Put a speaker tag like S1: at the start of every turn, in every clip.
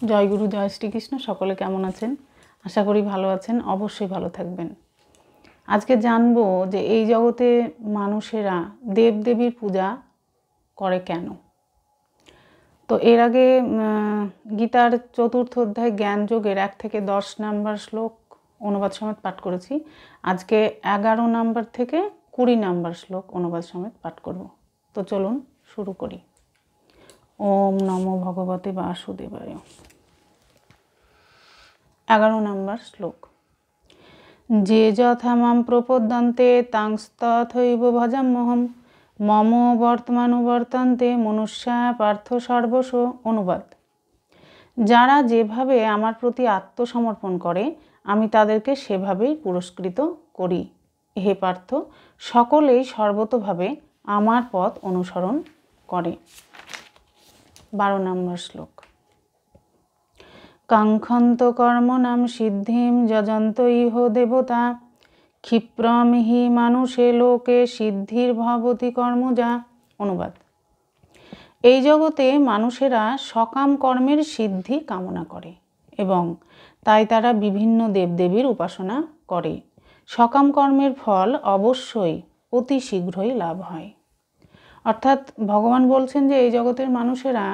S1: জয় গুরু, জয় শ্রীকৃষ্ণ। সকলে কেমন আছেন? আশা করি ভালো আছেন। অবশ্যই ভালো থাকবেন। আজকে জানবো যে এই জগতে মানুষেরা দেবদেবীর পূজা করে কেন। তো এর আগে গীতার 4র্থ অধ্যায় জ্ঞানযোগের 1 থেকে 10 নম্বর শ্লোক অনুবাদ সমেত পাঠ করেছি। আজকে 11 নম্বর থেকে 20 নম্বর শ্লোক অনুবাদ সমেত পাঠ করব। তো চলুন শুরু করি। ওম নমো ভগবতে বাসুদেবায়। 11 নম্বর শ্লোক। যে যথা মাম প্রপদ্যন্তে তাংস্তথৈব ভজাম্যহম মম বর্তমানুবর্তন্তে মনুষ্যা পার্থ সর্বস্ব। অনুবাদ। যারা যেভাবে আমার প্রতি আত্মসমর্পণ করে আমি তাদেরকে সেভাবেই পুরস্কৃত করি। হে পার্থ, সকলেই সর্বতোভাবে আমার পথ অনুসরণ করে। 12 নম্বর শ্লোক। কাঙ্ক্ষন্ত কর্মণাম সিদ্ধিম যজন্ত ইহ দেবতা ক্ষিপ্রম হি মানুষে লোকে সিদ্ধির ভবতি কর্মজা। অনুবাদ। এই জগতে মানুষেরা সকাম কর্মের সিদ্ধি কামনা করে এবং তাই তারা বিভিন্ন দেবদেবীর উপাসনা করে। সকাম কর্মের ফল অবশ্যই অতি শীঘ্রই লাভ হয়। অর্থাৎ ভগবান বলছেন যে এই জগতের মানুষেরা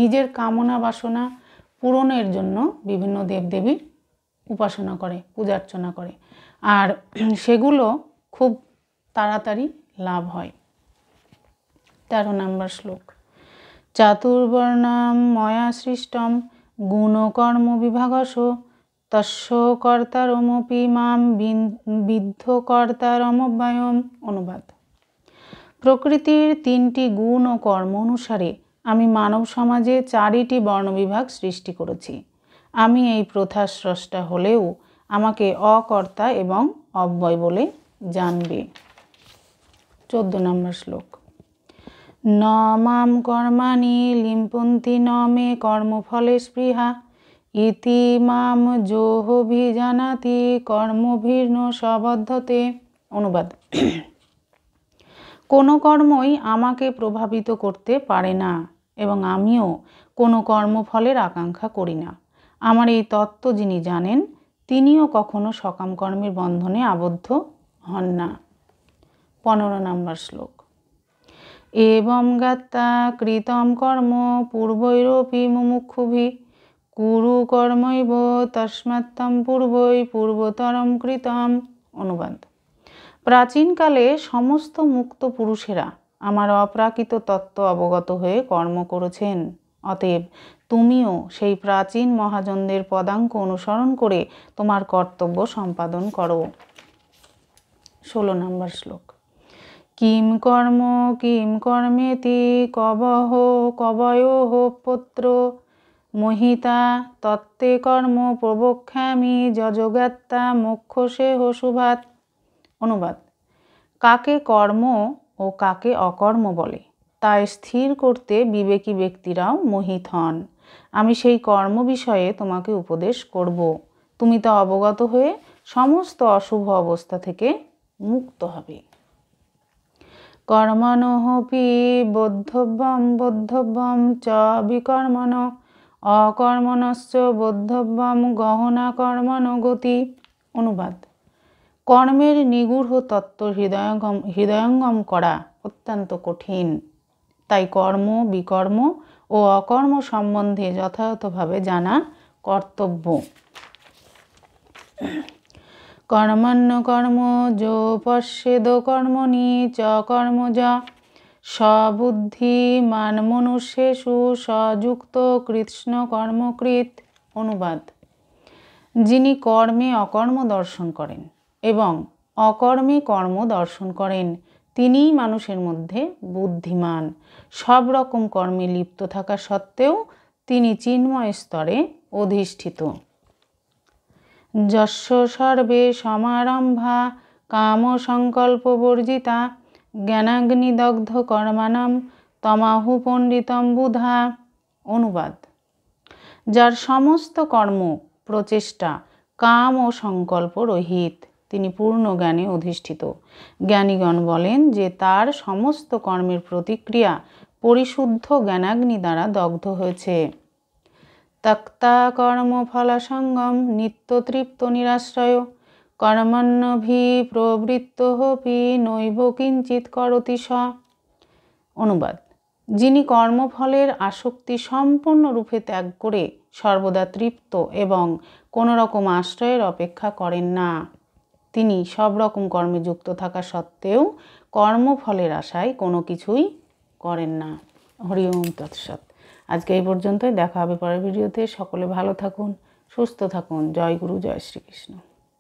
S1: নিজের কামনা বাসনা পূরণের জন্য বিভিন্ন দেবদেবীর উপাসনা করে, পূজার্চনা করে, আর সেগুলো খুব তাড়াতাড়ি লাভ হয়। 13 নম্বর শ্লোক। চাতুর্বর্ণম ময়া সৃষ্টম গুণকর্ম বিভাগস তস্য কর্তারমপি মাম বিদ্ধ কর্তারমব্যয়ম। অনুবাদ। প্রকৃতির 3টি গুণ ও কর্ম অনুসারে আমি মানব সমাজে 4টি বর্ণবিভাগ সৃষ্টি করেছি। আমি এই প্রথার স্রষ্টা হলেও আমাকে অকর্তা এবং অব্যয় বলে জানবে। 14 নম্বর শ্লোক। ন মাম কর্মাণি লিম্পন্তি ন মে কর্মফলে স্পৃহা ইতি মাম যোহভিজানাতি কর্মভির্ন সবদ্ধতে। অনুবাদ। কোনো কর্মই আমাকে প্রভাবিত করতে পারে না এবং আমিও কোনো কর্মফলের আকাঙ্ক্ষা করি না। আমার এই তত্ত্ব যিনি জানেন তিনিও কখনো সকাম কর্মের বন্ধনে আবদ্ধ হন না। 15 নম্বর শ্লোক। এবং জ্ঞাত্বা কৃতম কর্ম পূর্বৈরপি মুমুক্ষুভি কুরু কর্মৈব তস্মাত্তম পূর্বৈ পূর্বতরম কৃতম। অনুবাদ। প্রাচীনকালে সমস্ত মুক্ত পুরুষেরা আমার অপ্রাকৃত তত্ত্ব অবগত হয়ে কর্ম করেছেন। অতএব তুমিও সেই প্রাচীন মহাজনদের পদাঙ্ক অনুসরণ করে তোমার কর্তব্য সম্পাদন করো। 16 নম্বর শ্লোক। কিম কর্ম কিম কর্মেতি কবহ কবয়োঃ পুত্র মহিতা তত্ত্বে কর্ম প্রবক্ষ্যামি যজজ্ঞাত্তা মোক্ষসেহ শুভাৎ। অনুবাদ। কাকে কর্ম ও কাকে অকর্ম বলে তা স্থির করতে বিবেকী ব্যক্তিরাও মোহিত হন। আমি সেই কর্ম বিষয়ে তোমাকে উপদেশ করব। তুমি তা অবগত হয়ে সমস্ত অশুভ অবস্থা থেকে মুক্ত হবে। কর্মণোপি বদ্ধব্যম চ বিকর্মণ অকর্মণশ্চ বদ্ধব্যম গহনা কর্মণ গতি। অনুবাদ। কর্মের নিগূঢ় তত্ত্ব হৃদয়ঙ্গম করা অত্যন্ত কঠিন, তাই কর্ম বিকর্ম ও অকর্ম সম্বন্ধে যথাযথভাবে জানা কর্তব্য। কর্মণ্য কর্ম যো পশ্যেদ কর্মণি চ কর্মজ সবুদ্ধিমান মনুষ্যেষু সযুক্ত কৃষ্ণ কর্মকৃত। অনুবাদ। যিনি কর্মে অকর্ম দর্শন করেন এবং অকর্মে কর্ম দর্শন করেন তিনিই মানুষের মধ্যে বুদ্ধিমান। সব রকম কর্মে লিপ্ত থাকা সত্ত্বেও তিনি চিন্ময় স্তরে অধিষ্ঠিত। যস্য সর্বে সমারম্ভা কাম সংকল্প বর্জিতা জ্ঞানাগ্নিদগ্ধ কর্মাণম তমাহু পণ্ডিতম বুধা। অনুবাদ। যার সমস্ত কর্ম প্রচেষ্টা কাম ও সংকল্প রহিত তিনি পূর্ণ জ্ঞানে অধিষ্ঠিত। জ্ঞানীগণ বলেন যে তার সমস্ত কর্মের প্রতিক্রিয়া পরিশুদ্ধ জ্ঞানাগ্নি দ্বারা দগ্ধ হয়েছে। ত্যক্তা কর্মফলসঙ্গম নিত্যতৃপ্ত নিরাশ্রয় কর্মণ্যভিপ্রবৃত্তোপি নৈব কিঞ্চিৎ করতি স। অনুবাদ: যিনি কর্মফলের আসক্তি সম্পূর্ণরূপে ত্যাগ করে সর্বদা তৃপ্ত এবং কোনো রকম আশ্রয়ের অপেক্ষা করেন না, তিনি সব রকম কর্মে যুক্ত থাকা সত্ত্বেও কর্মফলের আশায় কোনো কিছুই করেন না। হরি ওম তৎসৎ। আজকে এই পর্যন্তই, দেখা হবে পরের ভিডিওতে। সকলে ভালো থাকুন, সুস্থ থাকুন। জয় গুরু, জয় শ্রীকৃষ্ণ।